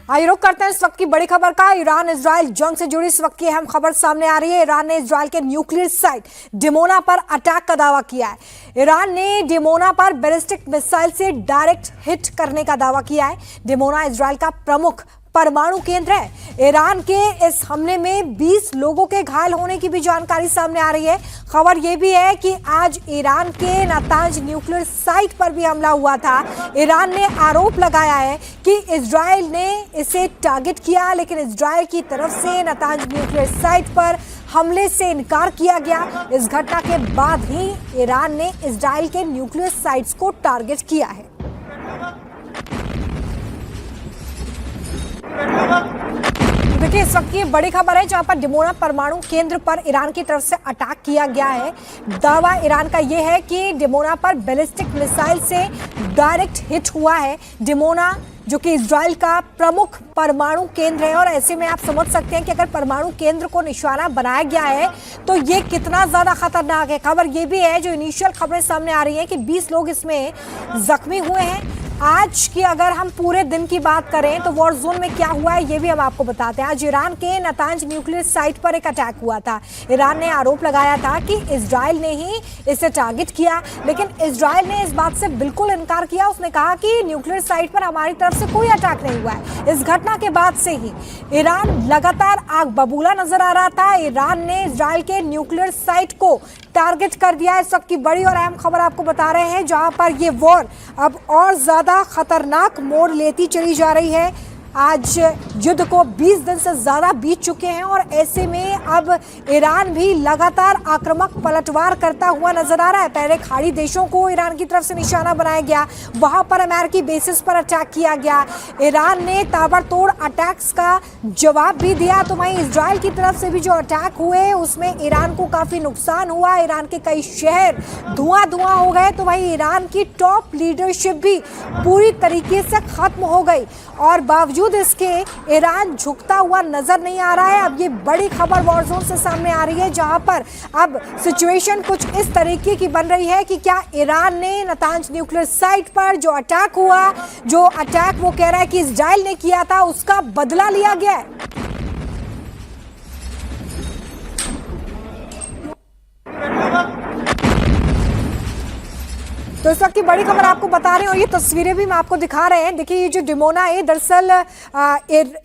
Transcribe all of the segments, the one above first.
आइए रुक करते हैं इस वक्त की बड़ी खबर का। ईरान इजराइल जंग से जुड़ी इस वक्त की अहम खबर सामने आ रही है। ईरान ने इजराइल के न्यूक्लियर साइट डिमोना पर अटैक का दावा किया है। ईरान ने डिमोना पर बैलिस्टिक मिसाइल से डायरेक्ट हिट करने का दावा किया है। डिमोना इजराइल का प्रमुख परमाणु केंद्र है। ईरान के इस हमले में 20 लोगों के घायल होने की भी जानकारी सामने आ रही है। खबर यह भी है कि आज ईरान के नातांज न्यूक्लियर साइट पर भी हमला हुआ था। ईरान ने आरोप लगाया है कि इजराइल ने इसे टारगेट किया, लेकिन इजराइल की तरफ से नातांज न्यूक्लियर साइट पर हमले से इनकार किया गया। इस घटना के बाद ही ईरान ने इजराइल के न्यूक्लियर साइट्स को टारगेट किया है। देखिए, इस वक्त की बड़ी खबर है जहां पर डिमोना परमाणु केंद्र पर ईरान की तरफ से अटैक किया गया है। दावा ईरान का यह है कि डिमोना पर बैलिस्टिक मिसाइल से डायरेक्ट हिट हुआ है। डिमोना जो कि इजराइल का प्रमुख परमाणु केंद्र है, और ऐसे में आप समझ सकते हैं कि अगर परमाणु केंद्र को निशाना बनाया गया है तो ये कितना ज्यादा खतरनाक है। खबर ये भी है, जो इनिशियल खबरें सामने आ रही हैं, कि 20 लोग इसमें जख्मी हुए हैं। आज की अगर हम पूरे दिन की बात करें तो वॉर जोन में क्या हुआ है ये भी हम आपको बताते हैं। आज ईरान के नातांज न्यूक्लियर साइट पर एक अटैक हुआ था। ईरान ने आरोप लगाया था कि इजराइल ने ही इसे टारगेट किया, लेकिन इजराइल ने इस बात से बिल्कुल इनकार किया। उसने कहा कि न्यूक्लियर साइट पर हमारी तरफ से कोई अटैक नहीं हुआ है। इस घटना के बाद से ही ईरान लगातार आग बबूला नजर आ रहा था। ईरान ने इजराइल के न्यूक्लियर साइट को टारगेट कर दिया। इस वक्त की बड़ी और अहम खबर आपको बता रहे हैं, जहां पर ये वॉर अब और ज्यादा खतरनाक मोड़ लेती चली जा रही है। आज युद्ध को 20 दिन से ज्यादा बीत चुके हैं, और ऐसे में अब ईरान भी लगातार आक्रामक पलटवार करता हुआ नजर आ रहा है। पहले खाड़ी देशों को ईरान की तरफ से निशाना बनाया गया, वहां पर अमेरिकी बेसिस पर अटैक किया गया। ईरान ने ताबड़तोड़ अटैक्स का जवाब भी दिया। तो वहीं इजराइल की तरफ से भी जो अटैक हुए उसमें ईरान को काफी नुकसान हुआ। ईरान के कई शहर धुआं धुआं हो गए। तो वहीं ईरान की टॉप लीडरशिप भी पूरी तरीके से खत्म हो गई, और बावजूद इसके ईरान झुकता हुआ नजर नहीं आ रहा है। अब ये बड़ी खबर वॉर जोन से सामने आ रही है, जहां पर अब सिचुएशन कुछ इस तरीके की बन रही है कि क्या ईरान ने नातांज न्यूक्लियर साइट पर जो अटैक हुआ, जो अटैक वो कह रहा है कि इजराइल ने किया था, उसका बदला लिया गया है। तो इस वक्त की बड़ी खबर आपको बता रहे हैं, और ये तस्वीरें भी मैं आपको दिखा रहे हैं। देखिए, ये जो डिमोना है दरअसल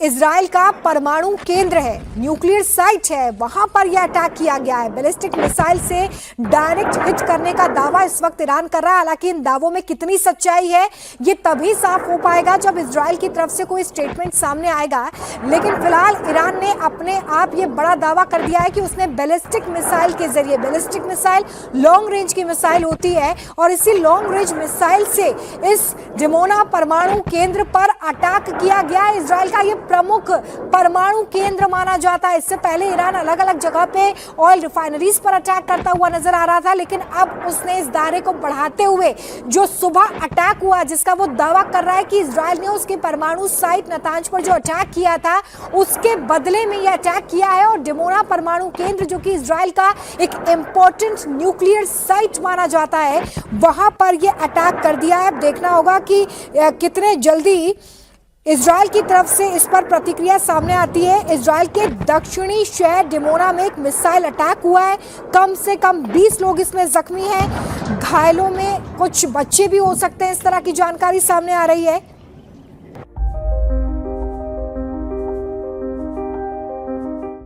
इजराइल का परमाणु केंद्र है, न्यूक्लियर साइट है, वहां पर यह अटैक किया गया है। बैलिस्टिक मिसाइल से डायरेक्ट हिट करने का दावा इस वक्त ईरान कर रहा है। हालांकि इन दावों में कितनी सच्चाई है ये तभी साफ हो पाएगा जब इजराइल की तरफ से कोई स्टेटमेंट सामने आएगा। लेकिन फिलहाल ईरान ने अपने आप ये बड़ा दावा कर दिया है कि उसने बैलिस्टिक मिसाइल के जरिए, बैलिस्टिक मिसाइल लॉन्ग रेंज की मिसाइल होती है, और इसी लॉन्ग रेंज मिसाइल से इस डिमोना परमाणु केंद्र पर अटैक किया गया। इजराइल का यह प्रमुख परमाणु केंद्र माना जाता है। इससे पहले ईरान अलग अलग जगह पे ऑयल रिफाइनरीज पर अटैक करता हुआ नजर आ रहा था, लेकिन अब उसने इस दायरे को बढ़ाते हुए जो सुबह अटैक हुआ, जिसका वो दावा कर रहा है कि इजराइल ने उसकी परमाणु साइट नातांज पर जो अटैक किया था उसके बदले में यह अटैक किया है। और डिमोना परमाणु केंद्र, जो कि इजराइल का एक इंपॉर्टेंट न्यूक्लियर साइट माना जाता है, वहां पर यह अटैक कर दिया है। अब देखना होगा कि कितने जल्दी इजराइल की तरफ से इस पर प्रतिक्रिया सामने आती है। इजराइल के दक्षिणी शहर डिमोना में एक मिसाइल अटैक हुआ है। कम से कम 20 लोग इसमें जख्मी हैं। घायलों में कुछ बच्चे भी हो सकते हैं, इस तरह की जानकारी सामने आ रही है।